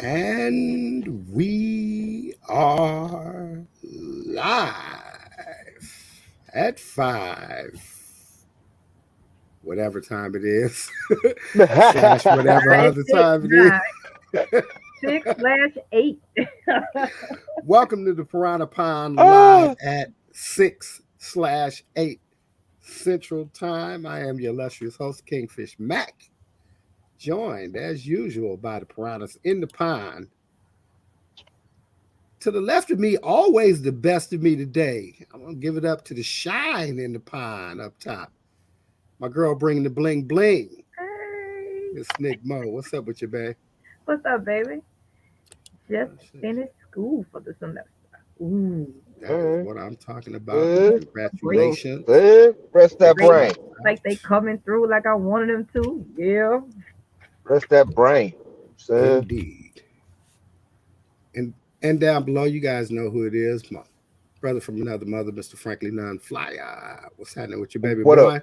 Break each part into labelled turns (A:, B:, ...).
A: And we are live at 5, whatever time it is, slash whatever
B: Five,
A: other
B: six,
A: time it is.
B: nine, 6/8.
A: Welcome to the Piranha Pond live
C: Ah,
A: at 6/8 Central Time. I am your illustrious host, Kingfish Mac, joined as usual by the piranhas in the pond. To the left of me, always the best of me today. I'm gonna give it up to the shine in the pond up top. My girl bringing the bling bling.
B: Hey,
A: Miss Nick Mo. What's up with you, babe?
B: what's up, baby? Just
A: Oh, shit.
B: finished school for the semester. Ooh,
A: That is
C: uh,
A: what I'm talking about.
C: uh,
B: great.
C: no,
A: Congratulations.
C: rest that
A: That's
B: They
C: brain.
A: right.
B: like they coming through like I wanted them to. Yeah.
C: Rest that brain. Son.
A: Indeed. And and down below, you guys know who it is. My brother from another mother, Mr. Frankly Nunn Flyer. What's happening with your baby
C: What up?
A: boy?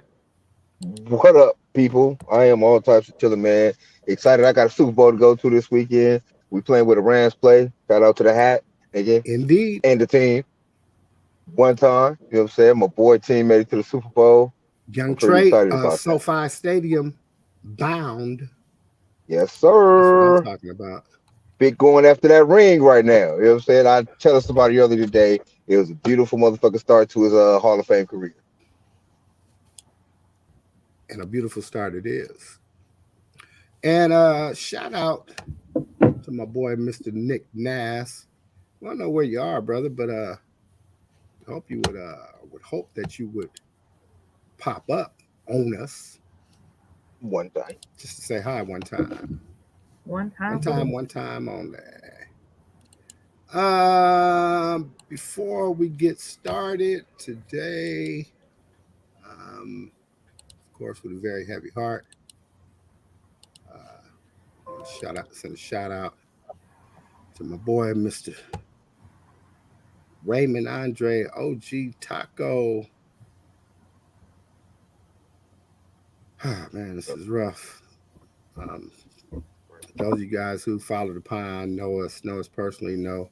C: What up, people? I am all types of chilling, man. Excited. I got a Super Bowl to go to this weekend. We playing with a Rams play. Shout out to the hat again
A: Indeed.
C: and the team. One time, you know what I'm saying? My boy team made it to the Super Bowl. I'm
A: Young
C: pretty
A: Trey,
C: excited about that.
A: SoFi Stadium bound.
C: Yes,
A: That's what I'm
C: sir.
A: talking about.
C: Big going after that ring right now. You know what I'm saying? I tell somebody earlier today, it was a beautiful motherfucking start to his Hall of Fame career.
A: And a beautiful start it is. And shout out to my boy Mr. Nick Nass. I don't know where you are, brother, but I hope you would hope that you would pop up on us
C: One time.
A: just to say hi one time.
B: One
A: One
B: time
A: time,
B: only.
A: one time only. Before we get started today, of course, with a very heavy heart, I want to send a shout out to my boy, Mr. Raymond Andre OG Taco. Ah, man, this is rough. Um, those of you guys who follow the pond know us personally,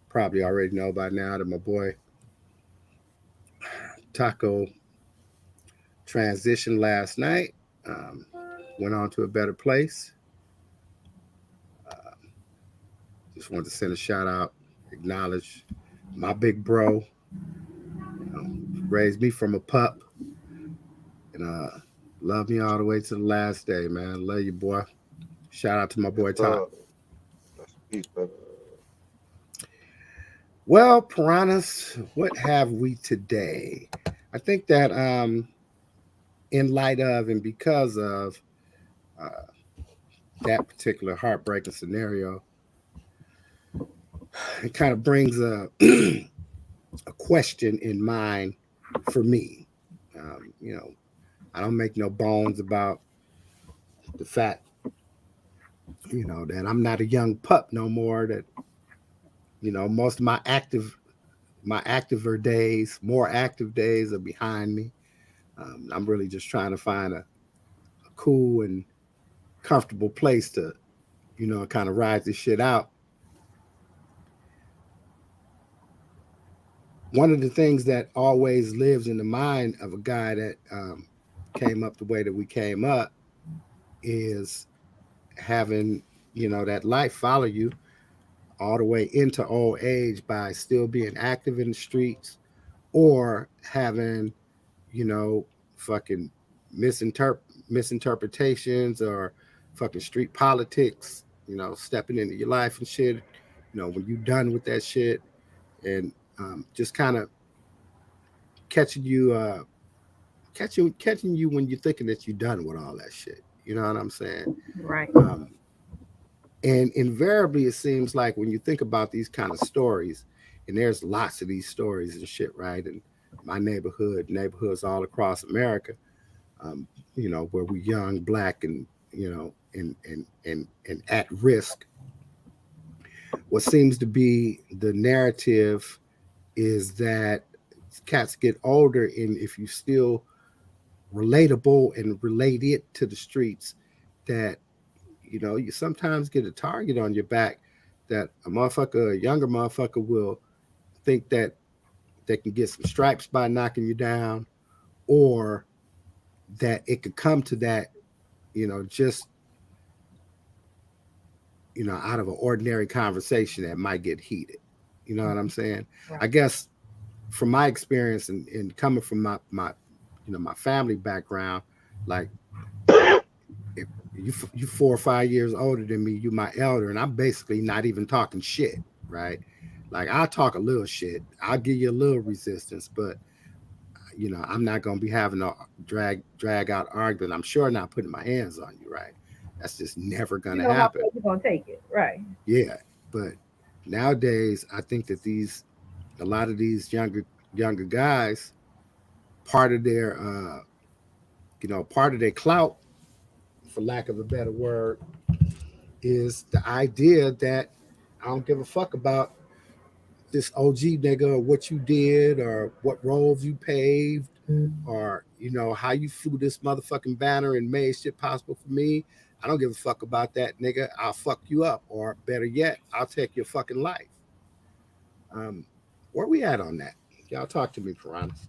A: probably already know by now that my boy Taco transitioned last night, um, went on to a better place. Uh, just wanted to send a shout out, acknowledge my big bro. Raised me from a pup, and love me all the way to the last day, man. Love you, boy. Shout out to my
C: Yes,
A: boy Top.
C: sir. That's peace, baby.
A: Well, piranhas, what have we today? I think that in light of and because of uh, that particular heartbreaking scenario, it kind of brings a a question in mind for me. You know, I don't make no bones about the fact, that I'm not a young pup no more. That most of my activer days, more active days, are behind me. I'm really just trying to find a cool and comfortable place to, kind of ride this shit out. One of the things that always lives in the mind of a guy that came up the way that we came up is having, that life follow you all the way into old age by still being active in the streets or having, fucking misinterpretations or fucking street politics, stepping into your life and shit, when you done with that shit and just kind of catching you catching you when you're thinking that you're done with all that shit. You know what I'm saying?
B: Right.
A: Um, and invariably, it seems like when you think about these kind of stories, and there's lots of these stories and shit, right? And my neighborhoods all across America, um, where we're young, black, and and at risk. What seems to be the narrative is that cats get older, and if you still relatable and relate it to the streets, that you sometimes get a target on your back that a younger motherfucker will think that they can get some stripes by knocking you down, or that it could come to that, just out of an ordinary conversation that might get heated. You know what I'm saying?
B: Right.
A: I guess from my experience and coming from my family background, like if you 4 or 5 years older than me, you my elder, and I'm basically not even talking shit, right? Like I'll talk a little shit, I'll give you a little resistance, but I'm not gonna be having a drag out argument. I'm sure not putting my hands on you, right? That's just never
B: You
A: gonna
B: know how
A: happen.
B: far you're gonna take it, right?
A: Yeah, but nowadays I think that a lot of these younger guys, part of their part of their clout, for lack of a better word, is the idea that I don't give a fuck about this OG nigga, or what you did, or what roles you paved, or how you flew this motherfucking banner and made shit possible for me. I don't give a fuck about that, nigga. I'll fuck you up, or better yet, I'll take your fucking life. Um, where we at on that? Y'all talk to me, Piranhas.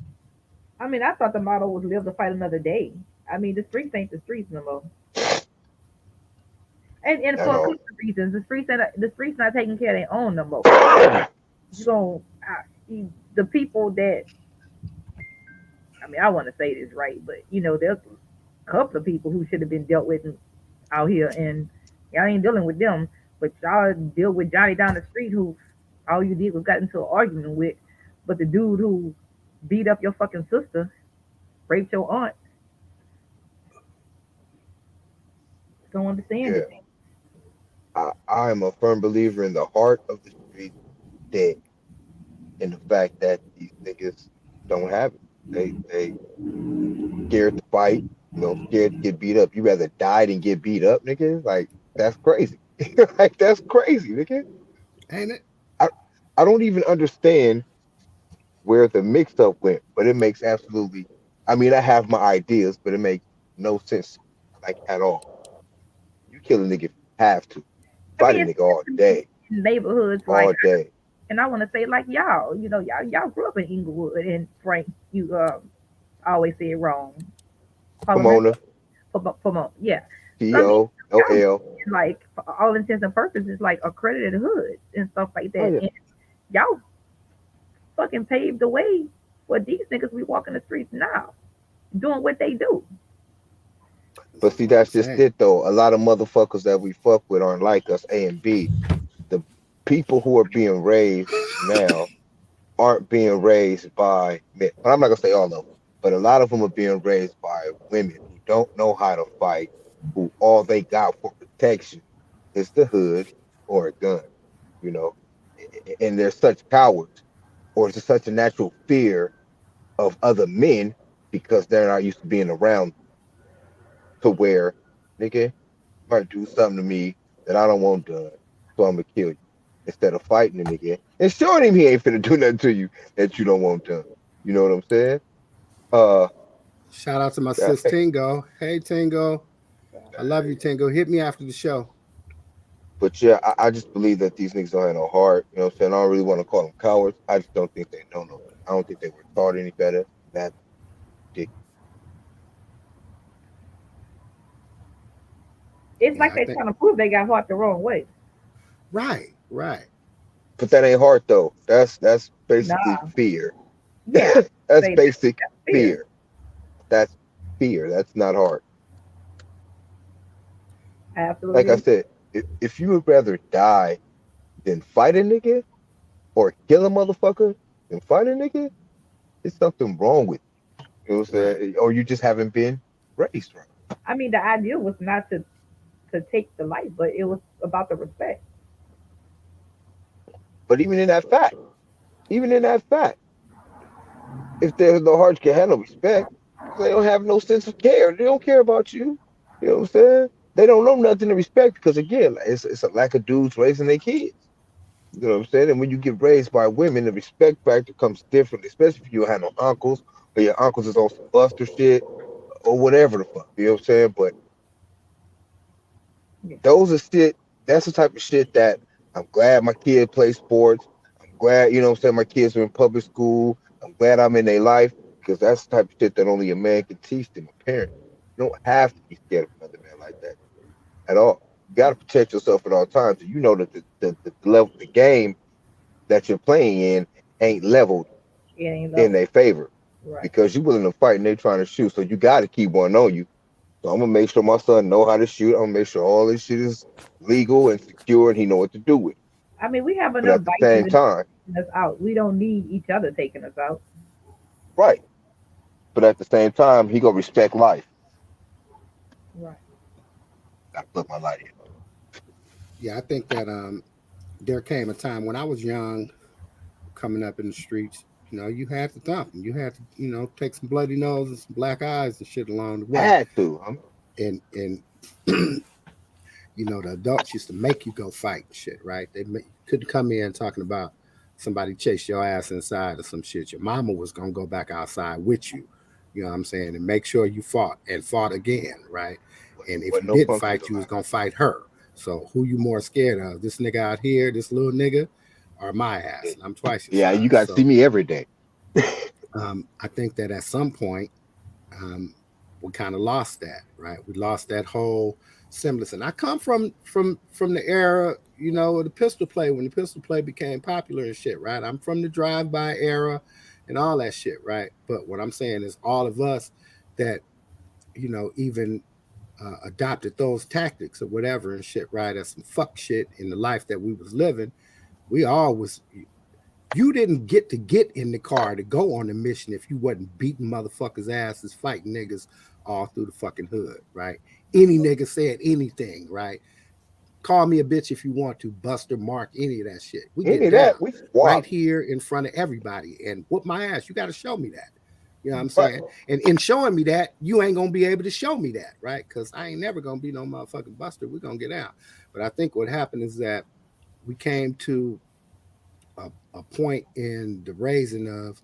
B: I mean, I thought the motto was live to fight another day. I mean, the streets ain't the streets no more, and
C: At
B: for a
C: all.
B: couple of reasons, the streets not taking care of their own no more.
C: Yeah,
B: You going the people that, I mean, I want to say this right, but there's a couple of people who should have been dealt with out here, and y'all ain't dealing with them, but y'all deal with Johnny down the street who all you did was got into an argument with, but the dude who beat up your fucking sister, raped your aunt, don't understand it.
C: I am a firm believer in the heart of the street dead, in the fact that these niggas don't have it. They scared to fight, scared to get beat up. You rather die than get beat up, nigga. Like that's crazy. Like that's crazy, nigga.
A: Ain't it?
C: I I don't even understand where the mix up went, but it makes absolutely. I mean, I have my ideas, but it makes no sense, like at all. You kill a nigga if you have to.
B: I
C: Fight
B: mean,
C: a
B: it's
C: nigga all day,
B: in neighborhoods like,
C: all day.
B: and I want to say like y'all grew up in Inglewood, and Frank, you always say it wrong. Pomona,
C: Pomona,
B: yeah. So I mean, y'all
C: TOLL.
B: like for all intents and purposes like accredited hoods and stuff like
C: Oh
B: that,
C: yeah.
B: and y'all fucking paved the way for these niggas we walk in the streets now doing what they do.
C: But see,
A: What I'm
C: that's just
A: saying.
C: it though. A lot of motherfuckers that we fuck with aren't like us. A and B. The people who are being raised now aren't being raised by men. I'm not gonna say all of them, but a lot of them are being raised by women who don't know how to fight, who all they got for protection is the hood or a gun, you know. And they're such cowards, or it's just such a natural fear of other men because they're not used to being around to where, nigga, might do something to me that I don't want done, so I'm gonna kill you instead of fighting the nigga and showing him he ain't finna do nothing to you that you don't want done. You know what I'm saying? Uh,
A: Shout out to my
C: that,
A: sis Tingo. Hey Tingo, I love you, Tingo. Hit me after the show.
C: but yeah, I just believe that these niggas don't have no heart. You know what I'm saying? I don't really want to call them cowards. I just don't think they know no better. I don't think they were taught any better. That's ridiculous.
B: It's
A: Yeah,
B: like
A: I
B: they
A: think
B: trying to prove they got heart the wrong way.
A: right, right.
C: But that ain't heart though. That's basically
B: Nah,
C: fear.
B: yeah,
C: That's
B: say
C: basic
B: that's fear.
C: fear. That's fear. That's not heart.
B: I
C: Like I
B: absolutely.
C: said, if you would rather die than fight a nigga or kill a motherfucker than fight a nigga, it's something wrong with you. You know what I'm
A: Right.
C: saying? Or you just haven't been raised right.
B: I mean, the idea was not to take the life, but it was about the respect.
C: But even in that fact, if there's no heart can handle respect, they don't have no sense of care. They don't care about you. You know what I'm saying? They don't know nothing to respect because again, it's a lack of dudes raising their kids. You know what I'm saying? And when you get raised by women, the respect factor comes different, especially if you have no uncles or your uncles is on some buster shit or whatever the fuck. You know what I'm saying? But
B: Yeah.
C: those are shit. That's the type of shit that I'm glad my kids play sports. I'm glad, you know what I'm saying, my kids are in public school. I'm glad I'm in their life because that's the type of shit that only a man can teach them, a parent. You don't have to be scared of another man like that at all. You got to protect yourself at all times. And you know that the level, the game that you're playing in ain't leveled
B: It ain't
C: in
B: level.
C: their favor
B: Right.
C: because you're willing to fight and they're trying to shoot. So you got to keep one on you. So I'm gonna make sure my son know how to shoot. I'm gonna make sure all this shit is legal and secure, and he know what to do with it.
B: I mean, we have
C: But
B: enough
C: at the
B: vices
C: same
B: and
C: time,
B: taking us out. We don't need each other taking us out.
C: right? But at the same time, he gonna respect life.
B: Right.
C: I put my light in.
A: Yeah, I think that there came a time when I was young, coming up in the streets. You know, you had to thump, and you had to, take some bloody nose and some black eyes and shit along the way.
C: Had to.
A: And the adults used to make you go fight and shit, right? Couldn't come in talking about somebody chased your ass inside or some shit. Your mama was gonna go back outside with you. You know what I'm saying? And make sure you fought and fought again, right? And if
C: Wasn't
A: you
C: no
A: didn't
C: punk shit
A: fight, you was
C: allowed.
A: gonna fight her. So who you more scared of? This nigga out here, this little nigga, or my ass? And I'm twice your
C: Yeah, you
A: size.
C: got to see
A: So
C: me every day.
A: I think that at some point um, we kind of lost that, right? We lost that whole semblance. And I come from the era, of the pistol play when the pistol play became popular and shit, right? I'm from the drive-by era and all that shit, right? But what I'm saying is all of us that even adopted those tactics or whatever and shit, right? As some fuck shit in the life that we was living. We all was You didn't get in the car to go on the mission if you wasn't beating motherfuckers' asses, fighting niggas all through the fucking hood, right? Any nigga said anything, right? Call me a bitch if you want to, Buster, Mark, any of that shit. We
C: Any
A: get
C: of that,
A: down
C: we
A: right
C: squab.
A: here in front of everybody and whoop my ass. You got to show me that. You know what I'm
C: Right.
A: saying? And in showing me that, you ain't gonna be able to show me that, right? Because I ain't never gonna be no motherfucking Buster. We're gonna get out. But I think what happened is that we came to a point in the raising of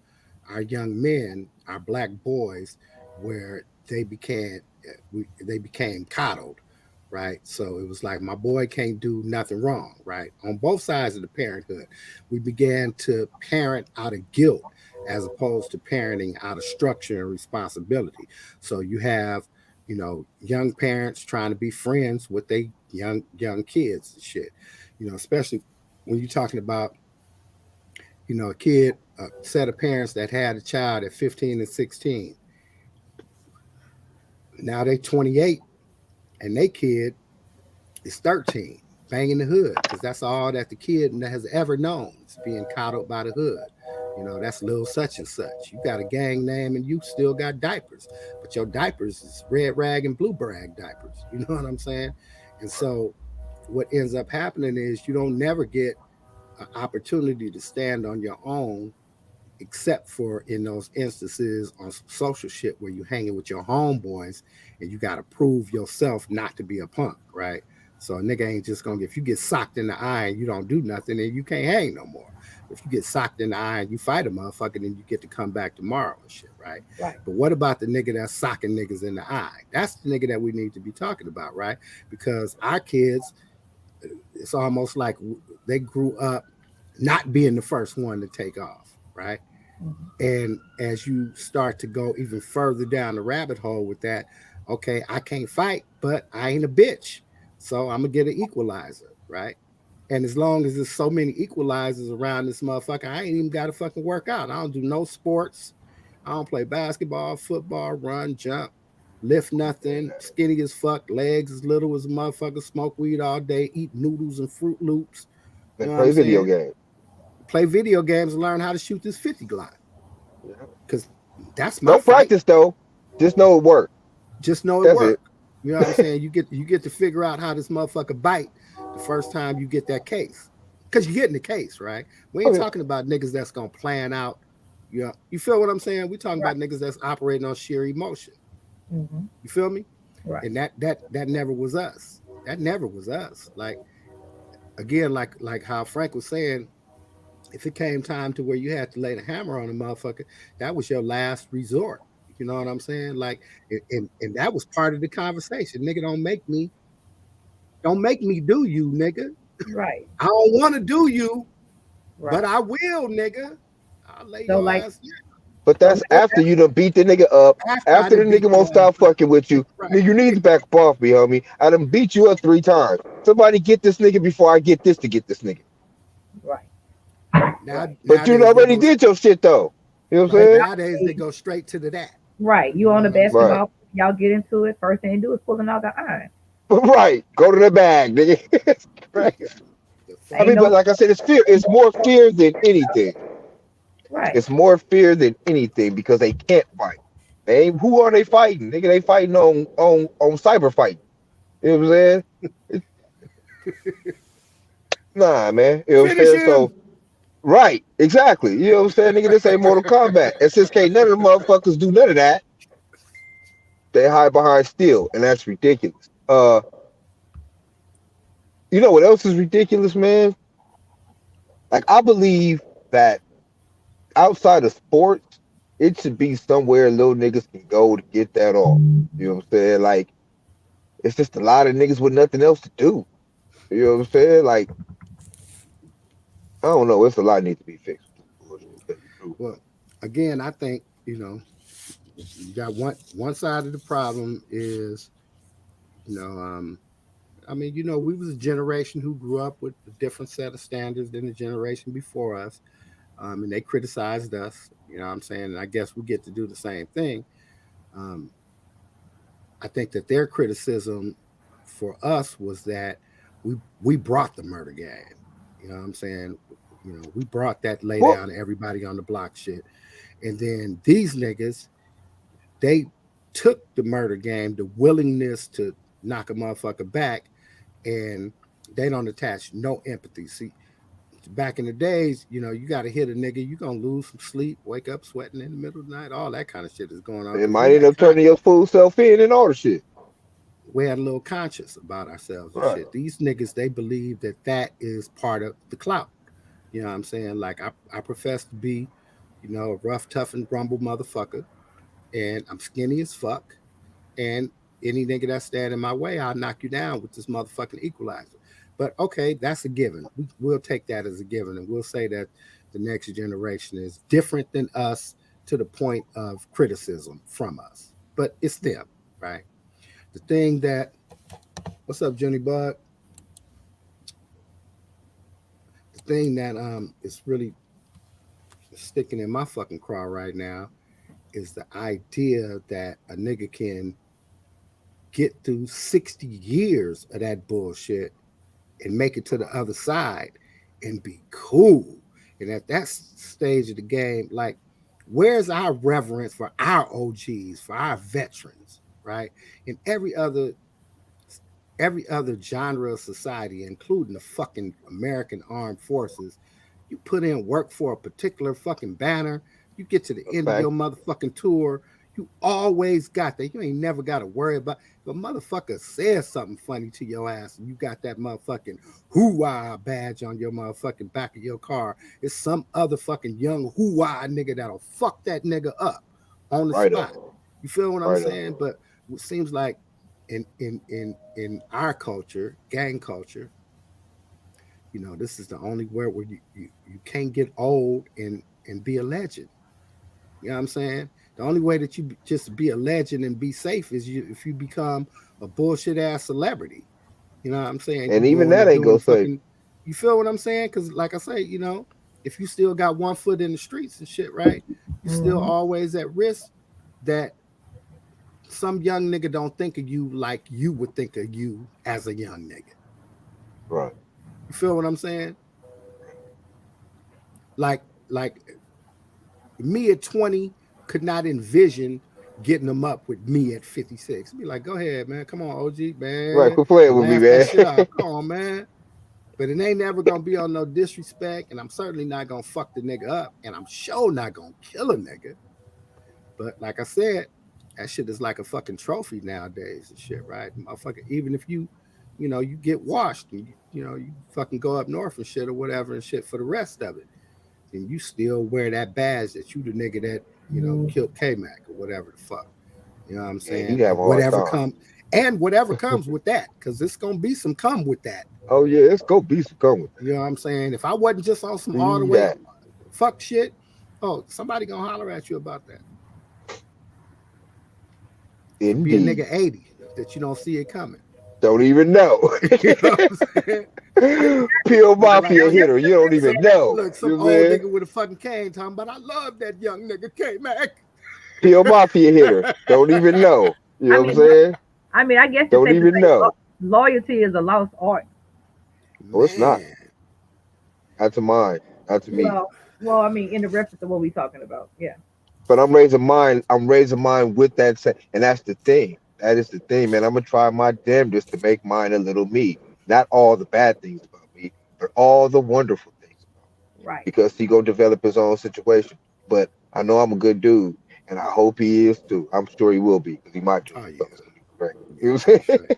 A: our young men, our black boys, where they became coddled, right? So it was like my boy can't do nothing wrong, right? On both sides of the parenthood, we began to parent out of guilt as opposed to parenting out of structure and responsibility. So you have young parents trying to be friends with they young kids and shit, especially when you're talking about a kid, a set of parents that had a child at 15 and 16. Now they 28 and they kid is 13, banging the hood because that's all that the kid has ever known is being coddled by the hood. That's little such and such. You got a gang name and you still got diapers, but your diapers is red rag and blue brag diapers. You know what I'm saying? And so what ends up happening is you don't never get an opportunity to stand on your own except for in those instances on some social shit where you hanging with your homeboys and you got to prove yourself not to be a punk, right? So a nigga ain't just gonna if you get socked in the eye and you don't do nothing, then you can't hang no more. If you get socked in the eye and you fight a motherfucker, then you get to come back tomorrow and shit, right?
B: Right.
A: But what about the nigga that's socking niggas in the eye? That's the nigga that we need to be talking about, right? Because our kids, it's almost like they grew up not being the first one to take off, right?
B: Mm-hmm.
A: And as you start to go even further down the rabbit hole with that, okay, I can't fight, but I ain't a bitch. So I'm gonna get an equalizer, right? And as long as there's so many equalizers around this motherfucker, I ain't even gotta fucking work out. I don't do no sports. I don't play basketball, football, run, jump, lift nothing, skinny as fuck, legs as little as a motherfucker, smoke weed all day, eat noodles and Fruit Loops. You
C: And
A: know what I'm
C: play video
A: saying?
C: games.
A: Play video games and learn how to shoot this 50 Glock.
C: Yeah.
A: Because that's my
C: No
A: fight.
C: practice though. Just know it work.
A: Just know it
C: That's it.
A: work. You know what I'm saying? You get to figure out how this motherfucker bite the first time you get that case. Because you're getting the case, right? We
C: Oh
A: ain't
C: yeah.
A: talking about niggas that's gonna plan out. You feel what I'm saying? We talking
B: Right.
A: about niggas that's operating on sheer emotion.
B: Mm-hmm.
A: You feel me?
B: Right.
A: And that never was us. That never was us. Like again, like how Frank was saying, if it came time to where you had to lay the hammer on a motherfucker, that was your last resort. You know what I'm saying? Like, and that was part of the conversation. Nigga, don't make me do you, nigga.
B: Right.
A: I don't want to do you, but
B: Right.
A: I will, nigga. I'll lay
B: So
A: your
B: like
A: ass
C: But
B: so
C: that's after you done beat the nigga up.
A: after I
C: After the
A: done beat
C: nigga won't
A: your ass
C: stop
A: up.
C: fucking with you,
A: Right.
C: nigga, you need to back up off me, homie. I done beat you up 3 times. Somebody get this nigga before I get this to get this nigga.
B: right. Right.
C: But you
A: Nowadays they
C: already
A: go
C: did your shit though. You know what I'm
A: right.
B: But
C: saying?
A: Nowadays they go straight to the that.
B: right. You
A: You
B: on
A: know
B: the
A: what I'm saying?
C: Right.
B: basketball, y'all get into it. First thing you do is pulling out the iron.
C: Right. Go to the bag, nigga. It's crazy.
A: The
C: I
B: Ain't
C: mean,
A: fuck.
C: but
B: no
C: like I said, it's fear. It's more fear than anything.
B: right.
C: It's more fear than anything because they can't fight. They who are they fighting? Nigga, they fighting on cyber fighting. You know what I'm saying? It- Nah, man. You know what I'm
A: Finish
C: saying? So
A: him.
C: right, exactly. You know what I'm saying? Nigga, this ain't Mortal Kombat. And since can't none of the motherfuckers do none of that, they hide behind steel, and that's ridiculous. You know what else is ridiculous, man? Like I believe that outside of sports, it should be somewhere little niggas can go to get that off. You know what I'm saying? Like it's just a lot of niggas with nothing else to do. You know what I'm saying? Like I don't know. It's a lot need to be fixed with this bullshit. To tell you the truth.
A: Well, again, I think, you got one side of the problem is, you know, I mean, we was a generation who grew up with a different set of standards than the generation before us. And they criticized us, you know what I'm saying? And I guess we get to do the same thing. Um, I think that their criticism for us was that we brought the murder game. You know what I'm saying? We brought that lay
C: Well,
A: down to everybody on the block shit. And then these niggas, they took the murder game, the willingness to knock a motherfucker back, and they don't attach no empathy. See, back in the days, you got to hit a nigga, you gonna lose some sleep, wake up sweating in the middle of the night, all that kind of shit is going on
C: it
A: because
C: might end up turning your fool self in and all the shit.
A: we had a little conscious about ourselves and
C: Right.
A: shit. These niggas, they believe that that is part of the clout. You know what I'm saying? Like I profess to be, a rough, tough, and grumble motherfucker, and I'm skinny as fuck. And any nigga that stand in my way, I'll knock you down with this motherfucking equalizer. But okay, that's a given. We'll take that as a given, and we'll say that the next generation is different than us to the point of criticism from us. But it's them, right? The thing that what's up, Johnny Bud? The thing that is really sticking in my fucking craw right now is the idea that a nigga can get through 60 years of that bullshit and make it to the other side and be cool. And at that stage of the game, like, where's our reverence for our OGs, for our veterans, right? In every other genre of society, including the fucking American Armed Forces, you put in work for a particular fucking banner, you get to the
C: A
A: end of your
C: fact.
A: motherfucking tour, you always got that. You ain't never got to worry about if a motherfucker says something funny to your ass and you got that motherfucking hoo-wah badge on your motherfucking back of your car. It's some other fucking young hoo-wah nigga that'll fuck that nigga up on the
C: Right
A: spot.
C: on.
A: You feel what I'm
C: Right on.
A: saying? But it seems like in our culture, gang culture, this is the only where you can't get old and be a legend. You know what I'm saying? The only way that you just be a legend and be safe is if you become a bullshit ass celebrity. You know what I'm saying? You
C: And even
A: going
C: that
A: and
C: ain't
A: doing
C: gonna
A: the
C: save.
A: fucking. You feel what I'm saying? Because like I say, if you still got one foot in the streets and shit, right? You still
B: Mm-hmm.
A: always at risk that some young nigga don't think of you like you would think of you as a young nigga.
C: Right.
A: You feel what I'm saying? Like me at 20 could not envision getting them up with me at 56. Be like, go ahead, man. Come on, OG,
C: Right.
A: man.
C: Quit playing with me,
A: Laugh that
C: man.
A: shit off. Come on, man. But it ain't never gonna be on no disrespect, and I'm certainly not gonna fuck the nigga up, and I'm sure not gonna kill a nigga. But like I said, that shit is like a fucking trophy nowadays and shit, right? Motherfucker, even if you get washed and you fucking go up north and shit or whatever and shit for the rest of it, then you still wear that badge that you the nigga that killed K Mac or whatever the fuck. You know what I'm
C: Yeah,
A: saying?
C: he'd have
A: And
C: a hard
A: whatever
C: time.
A: come and whatever comes with that, because it's gonna be some come with that.
C: Oh yeah, let's go be some come with that.
A: You know what I'm saying? If I wasn't just on some all the
C: See
A: way
C: that.
A: fuck shit, oh, somebody gonna holler at you about that. It could be a
C: Indeed.
A: nigga 80 that you don't see it coming.
C: Don't even know.
A: You know what I'm saying?
C: Peel
A: Nigga, like,
C: Mafia hitter. You don't even know.
A: look,
C: You
A: some
C: know what I'm
A: old
C: saying?
A: nigga with a fucking cane talking about, I love that young nigga K Mac.
C: Peel Mafia hitter. Don't even know. You
B: I
C: know what I'm
B: mean,
C: saying?
B: I guess it's
C: Don't
B: safe to
C: even
B: say
C: know.
B: loyalty is a lost art.
C: Oh, it's not.
A: Man,
C: Not to mine. Not to me.
B: Well, well, I mean, in the reference of what we're talking about, yeah.
C: But I'm raising mine. I'm raising mine with that set, and that's the thing. That is the thing, man. I'm gonna try my damnedest to make mine a little me. Not all the bad things about me, but all the wonderful things about me.
B: Right.
C: Because he gonna develop his own situation. But I know I'm a good dude, and I hope he is too. I'm sure he will be, because he my dude,
A: oh yeah,
C: so it's gonna be great. You
A: yeah,
C: know
A: for
C: what I'm
A: sure, for
C: saying?
A: sure.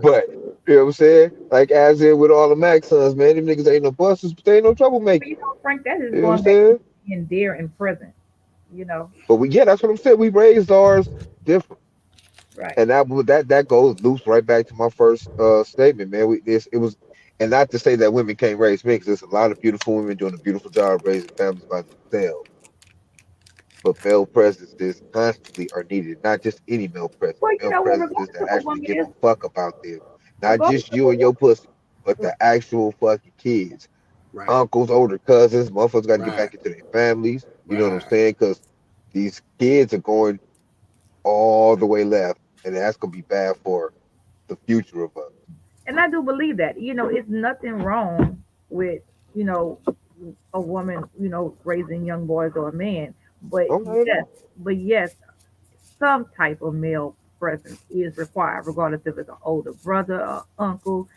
C: But you know what I'm saying? Like as in with all the Max sons, man, them niggas ain't no busters, but they ain't no
B: But
C: troublemakers.
B: Frank, that is
C: You know what I'm
B: going back to
C: saying?
B: being there and present. You know,
C: But we, yeah, that's what I'm saying. We raised ours different.
B: right?
C: And that goes loops right back to my first statement, man. It was, and not to say that women can't raise men, because there's a lot of beautiful women doing a beautiful job raising families by themselves. But male presences constantly are needed, not just any male presence,
B: Well, you
C: male
B: know what?
C: presences
B: Regardless
C: that
B: of a
C: actually
B: woman
C: give
B: is,
C: a fuck about them, not
B: regardless
C: just
B: of
C: you
B: a
C: and your pussy, but
B: woman,
C: the actual fucking kids,
A: Right,
C: uncles, older cousins, motherfuckers got to get
A: right,
C: back into their families. You know what I'm
A: right.
C: saying? Because these kids are going all the way left, and that's gonna be bad for the future of us.
B: and I do believe that. You know, it's nothing wrong with you know a woman, raising young boys or a man, but
C: Oh, not at
B: yes,
C: all.
B: but yes, some type of male presence is required, regardless if it's an older brother or uncle,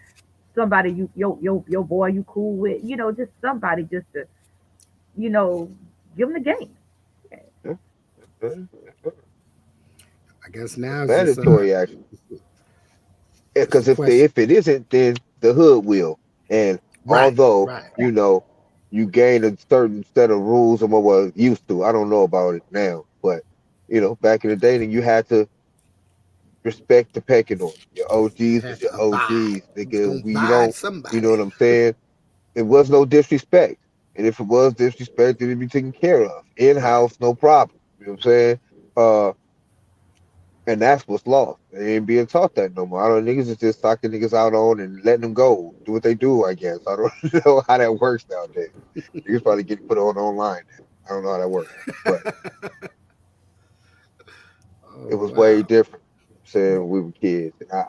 B: somebody your boy you cool with, just somebody just to, you know, give them the game.
C: Yeah, yeah, yeah.
A: I guess
C: It's
A: now it's just
C: mandatory action.
A: it's a
C: Because
A: question.
C: if it isn't, then the hood will. And
A: Right,
C: although
A: right.
C: you gain a certain set of rules and what was used to, I don't know about it now, but back in the day, then you had to respect the pecking order. Your
A: You
C: OGs was
A: had
C: your
A: to abide.
C: OGs,
A: You was
C: nigga.
A: gonna
C: We
A: abide
C: don't, you know
A: somebody.
C: what I'm saying? It was no disrespect. And if it was disrespect, it would be taken care of. In
A: Right.
C: house, no problem. You know what I'm saying? And that's what's lost. They ain't being taught that no more. I don't niggas is just socking niggas out on and letting them go. Do what they do, I guess. I don't know how that works nowadays. Niggas probably get put on online now. I don't know how that works. But it
A: Oh
C: was way
A: wow.
C: different. Saying we were kids. And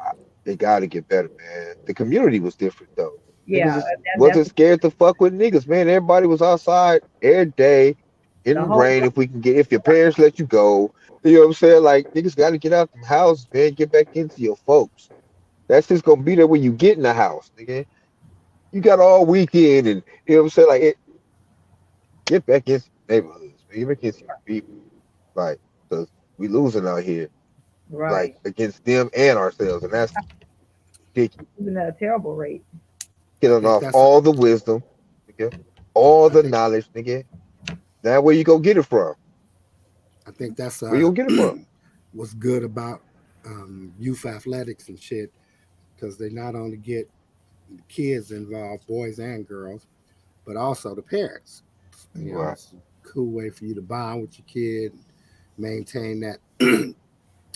C: they gotta get better, man. The community was different though. Niggas
B: Yeah,
C: just
B: that's
C: wasn't scared to fuck with niggas, man. Everybody was outside every day in
B: the
C: the
B: whole
C: rain if your parents let you go. You know what I'm saying? Like niggas gotta get out them houses, man. Get back into your folks. That's just gonna be there when you get in the house, nigga. You got all weekend, and you know what I'm saying. Like, get back into your neighborhoods, man. Get back into your people, like, cause we losing out here, like
B: right,
C: against them and ourselves, and that's ridiculous.
B: even at a terrible rate.
A: I
C: Killing
A: think
C: off
A: that's a,
C: all the wisdom, nigga, all
A: I
C: the
A: think
C: knowledge, nigga. Now where you go get it from?
A: I think that's
C: Where you gonna get it from?
A: what's good about youth athletics and shit, because they not only get the kids involved, boys and girls, but also the parents. You know,
C: Right,
A: it's a cool way for you to bond with your kid, and maintain that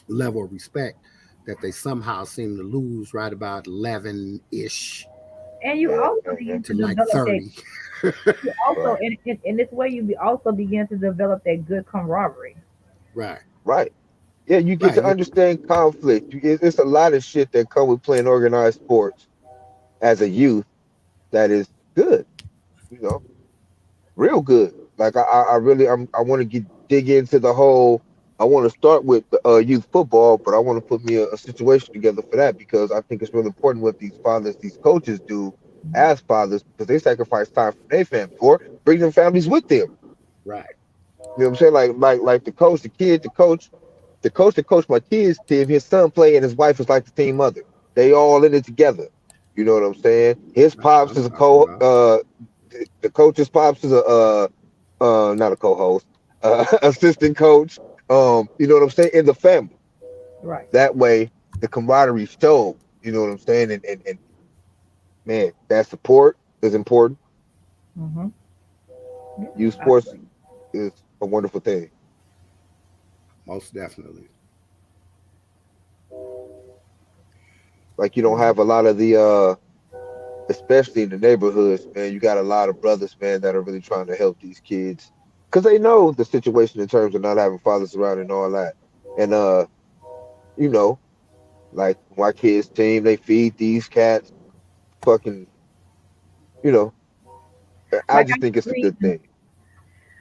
A: level of respect that they somehow seem to lose right about 11 ish
B: And you
C: yeah,
B: also
C: yeah,
B: begin to
A: to like
B: develop that.
A: 30.
B: You also,
C: right,
B: in this way, also begin to develop that good camaraderie.
A: Right,
C: right. Yeah, you get
A: right.
C: to understand conflict. It's a lot of shit that come with playing organized sports as a youth that is good. You know, real good. Like I really I want to get dig into the whole. I want to start with the youth football, but I want to put me a situation together for that because I think it's really important what these fathers, these coaches do as fathers because they sacrifice time from their family or bring them families with them.
A: Right.
C: You know what I'm saying? Like the coach, the kid, the coach that coached my kids' team. His son played, and his wife was like the team mother. They all in it together. You know what I'm saying? His
A: That's what
C: pops
A: I'm
C: is a
A: talking
C: co.
A: about.
C: The coach's pops is a not a co-host, assistant coach. You know what I'm saying? In the family.
B: Right.
C: That way, the camaraderie showed. You know what I'm saying? And man, that support is important.
B: Mm-hmm. Yeah,
C: Youth
B: I,
C: sports is a wonderful thing.
A: Most definitely.
C: Like you don't have a lot of the especially in the neighborhoods, man, you got a lot of brothers, man, that are really trying to help these kids because they know the situation in terms of not having fathers around and all that. And you know, like my kids' team, they feed these cats. Fucking, you know, I
B: like
C: just think it's a good
B: reading,
C: thing.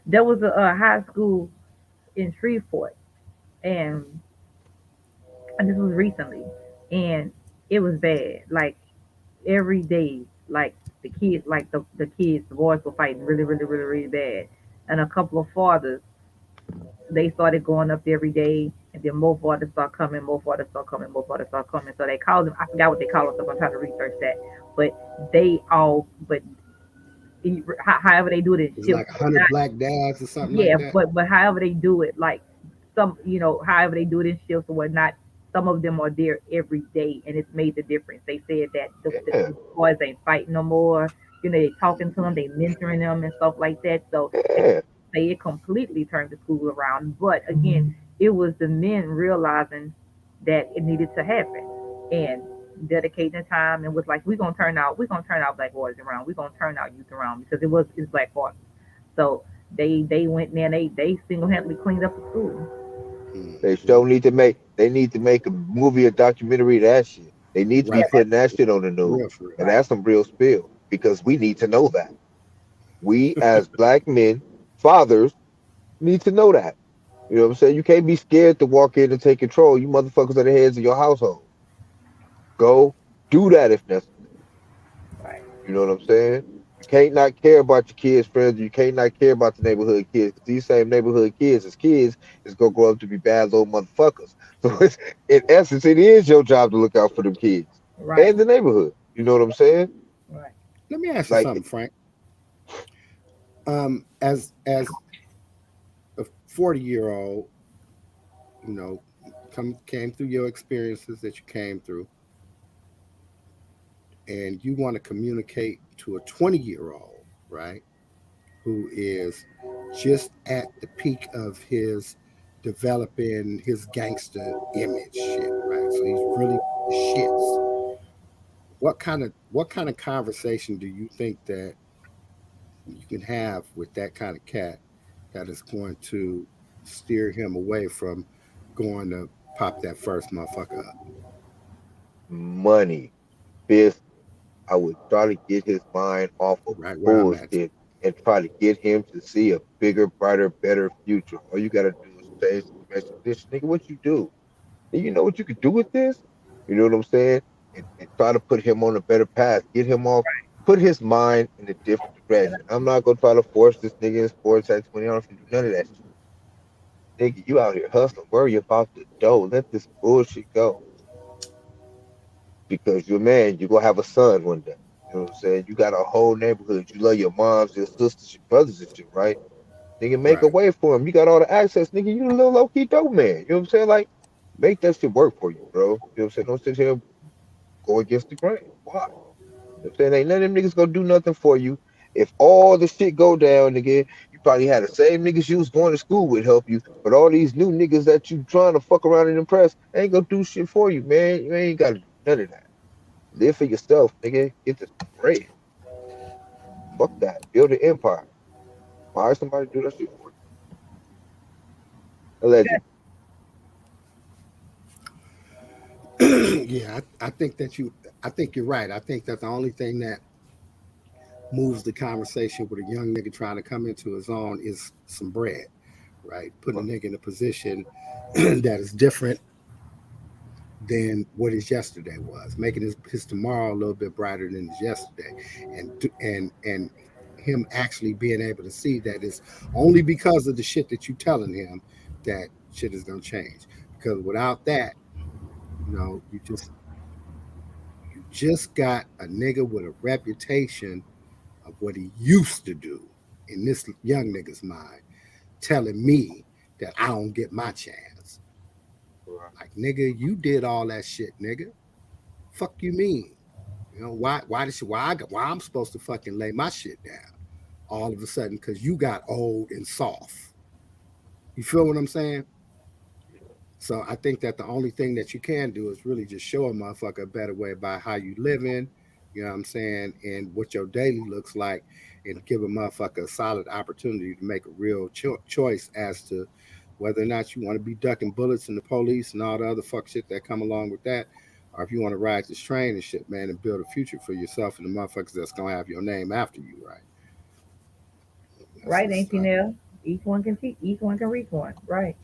B: there was a high school in Shreveport, and this was recently, and it was bad. Like every day, like the kids, like the kids, the boys were fighting really, really, really, really bad, and a couple of fathers they started going up every day, and then more fathers start coming, more fathers start coming, more fathers start coming. So they called them. I forgot what they call themselves. I'm trying to research that, but they all, but however they do it in
A: It's
B: shifts,
A: like
B: but
A: 100
B: not
A: black dads or something like
B: yeah,
A: that.
B: but however they do it, like some, however they do it in shifts or whatnot. Some of them are there every day, and it's made the difference. They said that
C: Yeah,
B: the boys ain't fighting no more. They talking to them, they mentoring them and stuff like that. So they
C: yeah,
B: say it completely turned the school around. But again, it was the men realizing that it needed to happen and dedicating the time and was like, we're gonna turn our black boys around. We're gonna turn our youth around because it's black boys. So they went in there and they single handedly cleaned up the school.
C: they
A: Hmm.
C: still need to make a movie or documentary of that shit. They need to be
B: Yeah,
A: Right.
C: putting that shit on the
A: For
C: news.
A: real, for real.
C: And
B: right,
C: that's some real spill because we need to know that. We as black men, fathers, need to know that. You know what I'm saying? You can't be scared to walk in and take control. You motherfuckers are the heads of your household. Go do that if necessary.
B: right,
C: You know what I'm saying? You can't not care about your kids' friends. You can't not care about the neighborhood kids because these same neighborhood kids, as kids, is gonna grow up to be bad little motherfuckers. So it's, in essence, it is your job to look out for them kids
B: right,
C: and the neighborhood. You know what I'm saying?
B: right.
A: Let me ask you
C: Like,
A: something, Frank. As a 40-year-old, you know, came through your experiences that you came through, and you want to communicate to a 20-year-old, right, who is just at the peak of his developing his gangster image shit, right? So he's really shits. What kind of conversation do you think that you can have with that kind of cat that is going to steer him away from going to pop that first motherfucker up?
C: money, business. I would try to get his mind off of
A: Right where I'm at.
C: bullshit and try to get him to see a bigger, brighter, better future. All you gotta do is change the direction. This nigga, what you do? And you know what you could do with this? You know what I'm saying? And try to put him on a better path. Get him off, put his mind in a different direction. I'm not gonna try to force this nigga in sports at 20. I don't have to do none of that shit. Nigga, you out here hustling. Worry about the dough. Let this bullshit go. Because you're a man, you're gonna have a son one day. You know what I'm saying? You got a whole neighborhood. You love your moms, your sisters, your brothers and shit, right? Nigga, make a
A: Right.
C: way for him. You got all the access, nigga. You a little low key dope man. You know what I'm saying? Like, make that shit work for you, bro. You know what I'm saying? Don't sit here go against the grain. Why? You know what I'm saying? Ain't none of them niggas gonna do nothing for you. If all the shit go down, nigga, you probably had the same niggas you was going to school with help you, but all these new niggas that you trying to fuck around and impress ain't gonna do shit for you, man. You ain't gotta do none of that. Live for yourself, nigga. Get this bread. Fuck that. Build an empire. Hire somebody to do that shit for you. Allegedly.
A: Yeah, I think that I think you're right. I think that the only thing that moves the conversation with a young nigga trying to come into his own is some bread, right? Putting a nigga in a position that is different than what his yesterday was, making his tomorrow a little bit brighter than his yesterday, and him actually being able to see that it's only because of the shit that you telling him that shit is gonna change. Because without that, you just got a nigga with a reputation of what he used to do in this young nigga's mind, telling me that I don't get my chance. Like, nigga, you did all that shit, nigga. Fuck you mean? Why I'm supposed to fucking lay my shit down all of a sudden because you got old and soft. You feel what I'm saying? So I think that the only thing that you can do is really just show a motherfucker a better way by how you living, you know what I'm saying, and what your daily looks like, and give a motherfucker a solid opportunity to make a real choice as to whether or not you want to be ducking bullets and the police and all the other fuck shit that come along with that, or if you want to ride this train and shit, man, and build a future for yourself and the motherfuckers that's gonna have your name after you, right? That's
B: Right,
A: just
B: ain't you know? Each one can teach, each one can reach one. Right.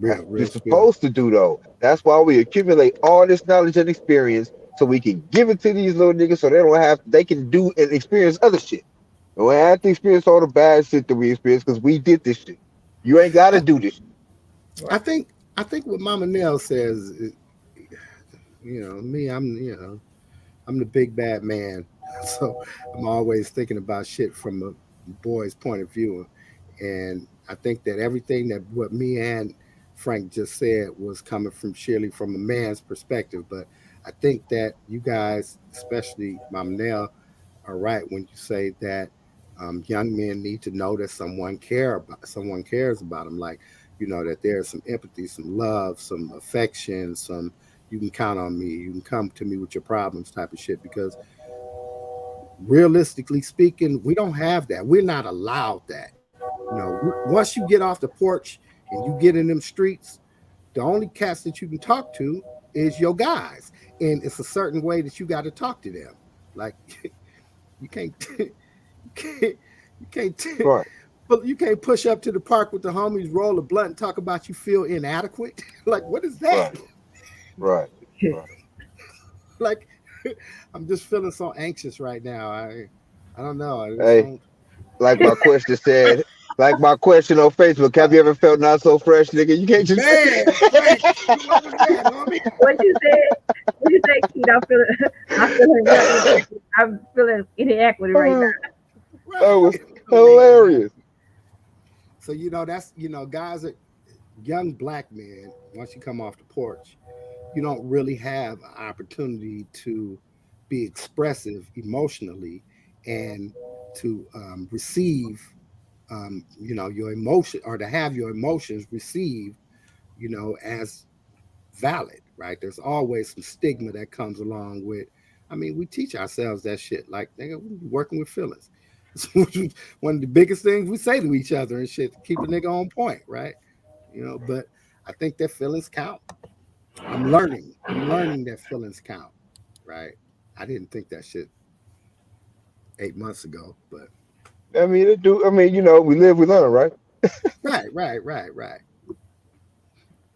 C: That's
A: real,
C: what you're
A: real spill.
C: supposed to do, though. That's why we accumulate all this knowledge and experience so we can give it to these little niggas so they can do and experience other shit. They don't have to experience all the bad shit that we experienced because we did this shit. You ain't got to
A: I,
C: do this shit.
A: I
B: Right.
A: think I think what Mama Nell says, me, I'm the big bad man, so I'm always thinking about shit from a boy's point of view, and I think that everything that what me and Frank just said was coming from Shirley from a man's perspective, but I think that you guys, especially Mama Nell, are right when you say that young men need to know that someone cares about them, like that there's some empathy, some love, some affection, some you can count on me, you can come to me with your problems type of shit, because realistically speaking, we don't have that. We're not allowed that. Once you get off the porch and you get in them streets, the only cats that you can talk to is your guys, and it's a certain way that you got to talk to them. Like you can't, you can't, you can't,
C: Right,
A: you can't push up to the park with the homies, roll a blunt, and talk about you feel inadequate. Like what is that?
C: right, right, right.
A: Like I'm just feeling so anxious right now. I don't know. I just
C: Hey,
A: don't.
C: like my question said, like my question on Facebook, have you ever felt not so fresh, nigga? You can't just.
A: Man, Frank, what was that, homie?
B: What you said? What you say, Keith? I'm feeling. I'm feeling real inadequate. I'm feeling inadequate right
C: that
B: now.
A: Right.
C: was
A: Feeling
C: hilarious.
A: inadequate. So that's guys that young black men. Once you come off the porch, you don't really have an opportunity to be expressive emotionally and to receive, your emotion, or to have your emotions received, as valid, right? There's always some stigma that comes along with. I mean, we teach ourselves that shit. Like, nigga, we be working with feelings. It's one of the biggest things we say to each other and shit to keep a nigga on point, right? But I think that feelings count. I'm learning. I'm learning that feelings count, right? I didn't think that shit 8 months ago, but
C: I mean, it do. I mean, we live, we learn, right?
A: right, right, right, right.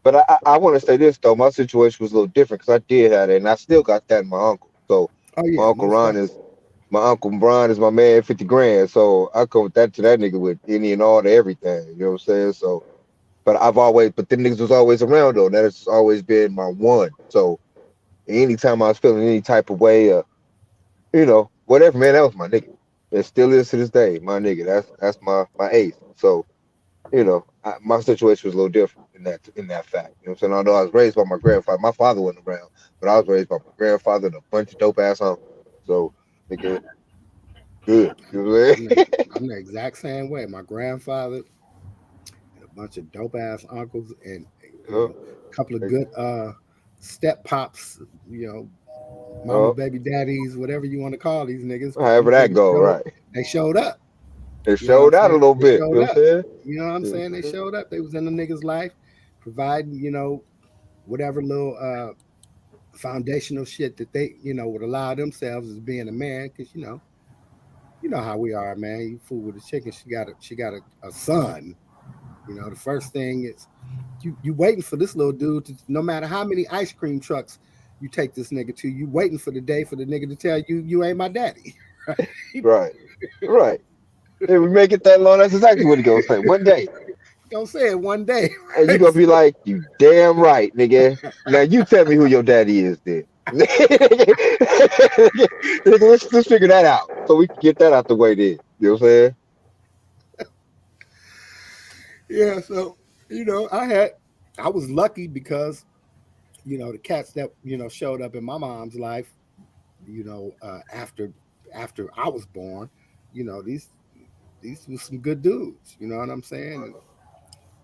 C: But I want to say this though. My situation was a little different because I did have it, and I still got that in my uncle. So
A: Oh
C: my
A: yeah,
C: uncle
A: most
C: Ron
A: definitely.
C: is my uncle Brian is my man, 50 grand. So I come with that to that nigga with any and all the everything. You know what I'm saying? So, but them niggas was always around though. That has always been my one. So anytime I was feeling any type of way, whatever, man, that was my nigga. It still is to this day, my nigga. That's my ace. So my situation was a little different in that fact. You know what I'm saying? Although I was raised by my grandfather, my father wasn't around, but I was raised by my grandfather and a bunch of dope ass uncles. So nigga, good. You know what I'm
A: I'm the
C: saying?
A: I'm the exact same way. My grandfather and a bunch of dope ass uncles, and
C: uh,
A: a couple of good step pops, mama
C: uh,
A: baby daddies, whatever you want to call these niggas, because
C: however
A: these
C: that
A: niggas
C: go, right?
A: they showed up.
C: It
A: You know what I'm
C: showed out a
A: saying?
C: little
A: They
C: bit. You
A: showed
C: know what
A: up.
C: I'm
A: You know what I'm saying? They
C: saying?
A: showed up. They was in the niggas' life, providing, whatever little foundational shit that they, would allow themselves as being a man. Because you know how we are, man. You fool with a chicken, she got a son. The first thing is you waiting for this little dude to, no matter how many ice cream trucks you take this nigga to, you waiting for the day for the nigga to tell you you ain't my daddy. Right?
C: Right, right. If we make it that long, that's exactly what he gonna say. One day.
A: Gonna say it one day,
C: And you
A: right?
C: gonna be like, you damn right, nigga. Now you tell me who your daddy is then. Let's figure that out so we can get that out the way then. You know what I'm saying?
A: Yeah, so I was lucky because the cats that showed up in my mom's life, after I was born, these were some good dudes. You know what I'm saying?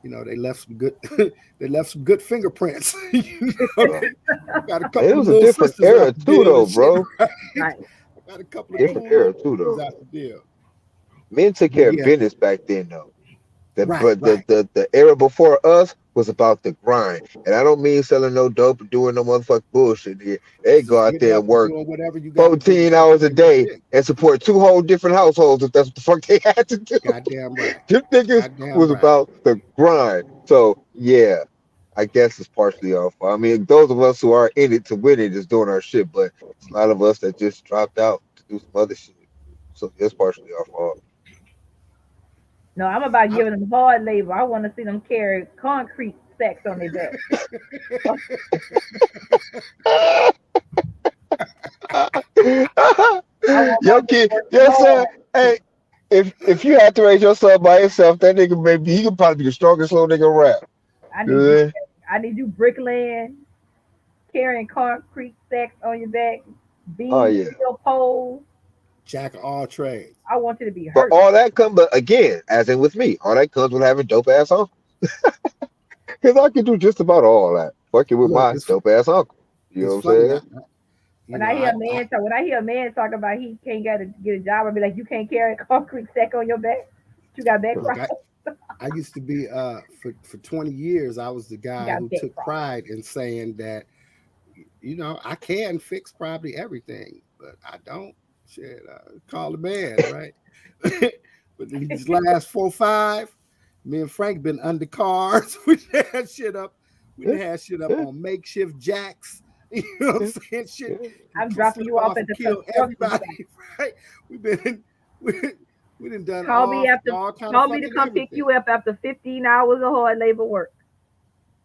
A: And they left some good they left some good fingerprints.
C: Bro.
A: I got a
C: It
A: couple of
C: was a
A: little
C: different
A: sisters
C: era
A: out the
C: too,
A: deal
C: though,
A: and shit,
C: bro.
A: right?
B: Right.
A: I got a couple of
C: Different
A: cool
C: era
A: little
C: too,
A: sisters
C: though.
A: out the deal.
C: Men took
A: But
C: care of
A: yeah,
C: business back then, though.
A: right, right.
C: The era before us was about the grind, and I don't mean selling no dope and doing no motherfucking bullshit here. They
A: It's
C: go
A: just
C: out
A: getting
C: there
A: up
C: and
A: and
C: work
A: doing whatever you got to do to
C: 14
A: take
C: hours a
A: care of your
C: day
A: shit.
C: and support two whole different households if that's what the fuck they had to do.
A: Goddamn right.
C: Them niggas
A: Goddamn
C: was
A: right.
C: about the grind. So yeah, I guess it's partially our fault. I mean, those of us who are in it to win it is doing our shit, but it's a lot of us that just dropped out to do some other shit. So it's partially our fault.
B: No, I'm about
A: I,
B: giving them hard labor. I want to see them carry concrete sacks on their back. I want my
C: Your
B: nigga
C: kid,
B: working
C: your son,
B: hard.
C: hey, if you had to raise your son by yourself, that nigga maybe he could probably be the strongest little nigga around.
B: I need you.
C: Good.
B: I need you bricklaying, carrying concrete sacks on your back,
C: Oh
B: beam
C: yeah.
B: steel poles.
A: jack of all trades.
B: I want you to be
C: But
B: hurting.
C: all that comes, but again, as in with me, all that comes with having dope ass uncle. Cause I can do just about all that. Fucking with
A: Look,
C: my dope ass uncle. You know
A: it's
C: what I'm
A: funny.
C: saying?
B: When I hear a
A: I
B: man talk, when I hear a man talk about he can't get a job, I be like, you can't carry a concrete sack on your back. You got back
A: look.
B: problems.
A: I used to be for 20 years. I was the
B: You
A: guy
B: got
A: who
B: back
A: took
B: problems.
A: pride in saying that I can fix probably everything, but I don't. Shit, call a man, right? But these last 4 5, me and Frank been under cars. We had shit up. We
C: Yeah,
A: done had shit up
C: yeah,
A: on makeshift jacks. You know what I'm
C: yeah.
A: saying? Shit,
B: I'm
A: can
B: dropping
A: flip
B: you off
A: off
B: at
A: and
B: the
A: kill
B: construction
A: everybody,
B: site.
A: right? We've been we we done
B: Call me after.
A: all kind of
B: Call me to
A: fucking
B: come pick
A: everything.
B: you up after 15 hours of hard labor work.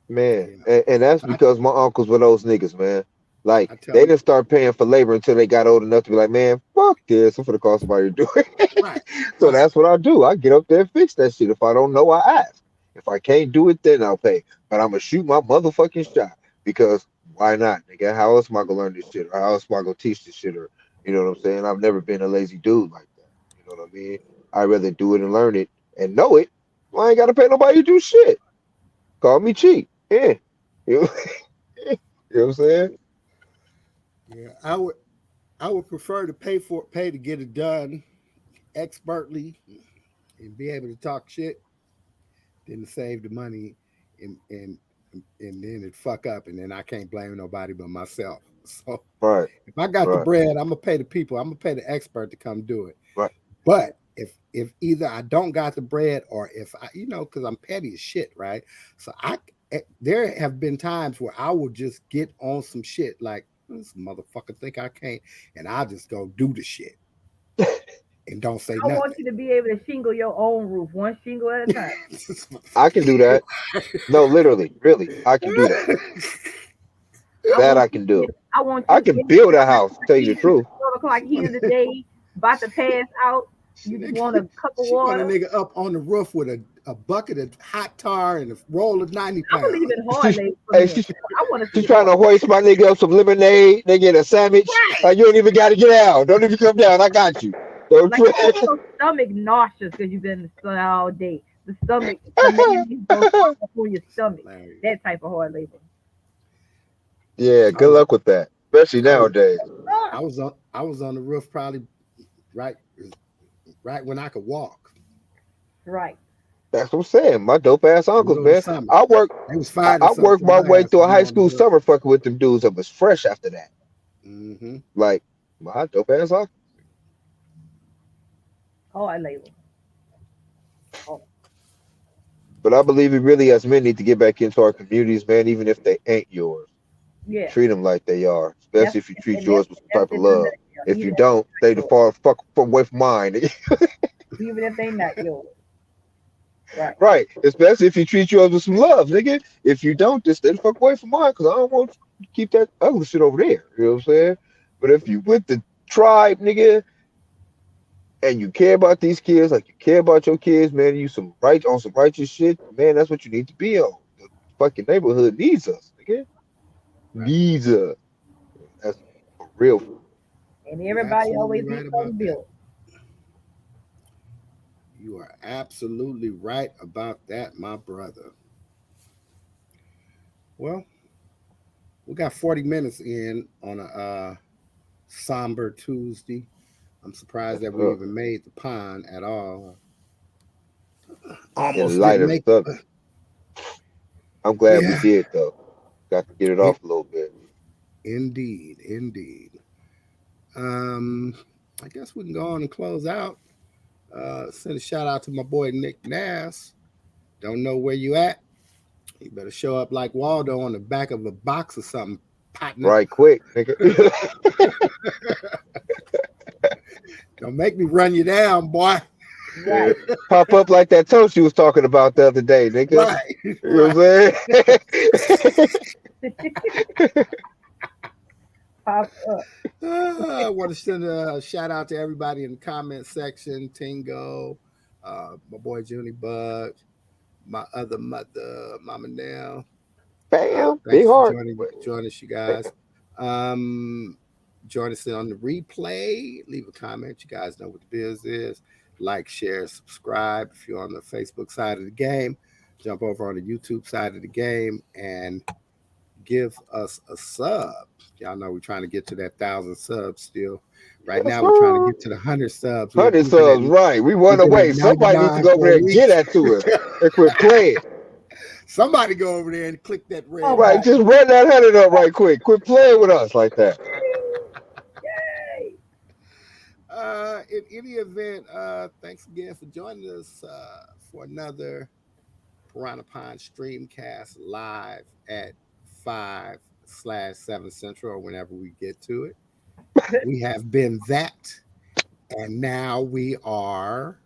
C: Man,
A: Yeah,
C: and that's
A: I
C: because my uncles were those niggas, man. Like
A: I tell
C: they
A: them
C: didn't start paying for labor until they got old enough to be like, man, fuck this. I'm gonna call somebody to do it.
A: right,
C: So
A: right.
C: that's what I do. I get up there and fix that shit. If I don't know, I ask. If I can't do it, then I'll pay. But I'm gonna shoot my motherfucking shot because why not, nigga? How else am I gonna learn this shit? Or how else am I gonna teach this shit? Or you know what I'm saying? I've never been a lazy dude like that. You know what I mean? I'd rather do it and learn it and know it. Well, I ain't gotta pay nobody to do shit. Call me cheap. Yeah. You know, you know what I'm saying?
A: Yeah, I would prefer to pay to get it done expertly and be able to talk shit than to save the money and and then it fuck up and then I can't blame nobody but myself. So
C: Right,
A: if I got the
C: right,
A: bread, I'm gonna pay the people. I'm gonna pay the expert to come do it.
C: right.
A: But if either I don't got the bread or if I because I'm petty as shit, right? So there have been times where I will just get on some shit like this motherfucker think I can't, and I'll just go do the shit and don't say
B: I want
A: nothing.
B: you to be able to shingle your own roof, one shingle at a time.
A: This
C: I can do
A: motherfucker.
C: that. No, literally, really, I can do that.
B: I
C: That
B: want
C: I
B: you
C: can
B: to
C: do.
B: get, I want
C: I
B: you
C: can
B: getting
C: build a
B: up
C: house. Tell you the
B: at
C: truth.
B: 12 o'clock
A: she
B: heat
A: want
B: of the day, about to pass out.
A: she
B: You just
A: nigga,
B: want a cup of
A: she want a
B: water.
A: nigga up on the roof with a bucket of hot tar and a roll of 90
B: I believe
A: pounds.
B: in hard
C: She's,
B: labor for
C: hey,
B: men. I want to
C: she's
B: see
C: trying
B: hard.
C: to hoist my nigga up some lemonade. They get a sandwich.
B: Right.
C: Like you don't even got to get out. Don't even come down. I got you. Don't
B: Like
C: trip.
B: I want your stomach nauseous because you've been in the sun all day. The stomach, the mayonnaise goes all up on your stomach.
A: Hilarious.
B: That type of hard labor.
C: Yeah,
A: I
C: good
A: was
C: luck with that, especially
A: I was
C: nowadays.
A: I was on the roof probably right right when I could walk.
B: Right.
C: That's what I'm saying. My dope ass uncles,
A: Middle of the
C: man.
A: summer.
C: I work.
A: They was
C: I,
A: finding
C: I
A: something
C: worked
A: for
C: my
A: my
C: way
A: ass
C: through
A: to
C: a
A: be
C: high
A: on the
C: school
A: roof.
C: summer fucking with them dudes that was fresh after that.
A: Mm-hmm.
C: Like my dope ass uncle.
B: Hard labor. Oh,
C: But I believe we really, as men, need to get back into our communities, man, even if they ain't yours.
B: yeah.
C: Treat them like they are,
B: That's
C: especially if you treat
B: and that's
C: yours with some
B: that's
C: type of
B: in the
C: love.
B: nutshell.
C: If you don't, stay the far fuck from away from mine.
B: Even if they not yours. Right.
C: Right. Especially if you treat yours with some love, nigga. If you don't, just stay the fuck away from mine, because I don't want you to keep that ugly shit over there. You know what I'm saying? But if you with the tribe, nigga, and you care about these kids like you care about your kids, man, you some right on some righteous shit, man, that's what you need to be on. The fucking neighborhood needs us, nigga.
A: Right.
C: Visa. That's for real.
B: And
A: You're
B: everybody
A: absolutely
B: always be
A: right
B: so
A: about that.
B: built.
A: You are absolutely right about that, my brother. Well, we got 40 minutes in on a somber Tuesday. I'm surprised
C: That's
A: that we
C: tough.
A: even made the pond at all.
C: In
A: Almost
C: light
A: didn't
C: of
A: make it, but
C: subject. I'm glad we
A: yeah,
C: did though. Got to get it
A: it,
C: off a little bit.
A: indeed, indeed. Um, I guess we can go on and close out. Send a shout out to my boy Nick Nass. Don't know where you at? You better show up like Waldo on the back of a box or something, partner.
C: Right quick, nigga.
A: Don't make me run you down, boy.
C: Yeah.
B: Right,
C: Pop up like that toast you was talking about the other day, nigga.
A: Right,
C: You know
A: right.
C: what I'm saying?
B: pop up.
A: I want to send a shout out to everybody in the comment section. Tingo, my boy Junie Bug, my other mother, Mama Nell.
C: Bam, big
A: Thanks for
C: heart.
A: joining us, you guys. Um, join us on the replay. Leave a comment. You guys know what the biz is. Like, share, subscribe. If you're on the Facebook side of the game, jump over on the YouTube side of the game and give us a sub. Y'all know we're trying to get to that 1,000 subs still. Right
C: Yes,
A: now, we're trying to
C: sir.
A: get to the 100 subs.
C: 100 subs, right. We
A: We've
C: run
A: been at
C: away. Somebody needs to
A: 99
C: go over
A: for a
C: there and
A: week.
C: get that to us and quit playing.
A: Somebody go over there and click that
B: Oh
A: red
C: Right,
B: boy.
A: button.
C: just run that 100 up right quick. Quit playing with us like that.
B: Yay.
A: In any event, thanks again for joining us for another Piranha Pond Streamcast live at 5/7 Central or whenever we get to it. We have been that, and now we are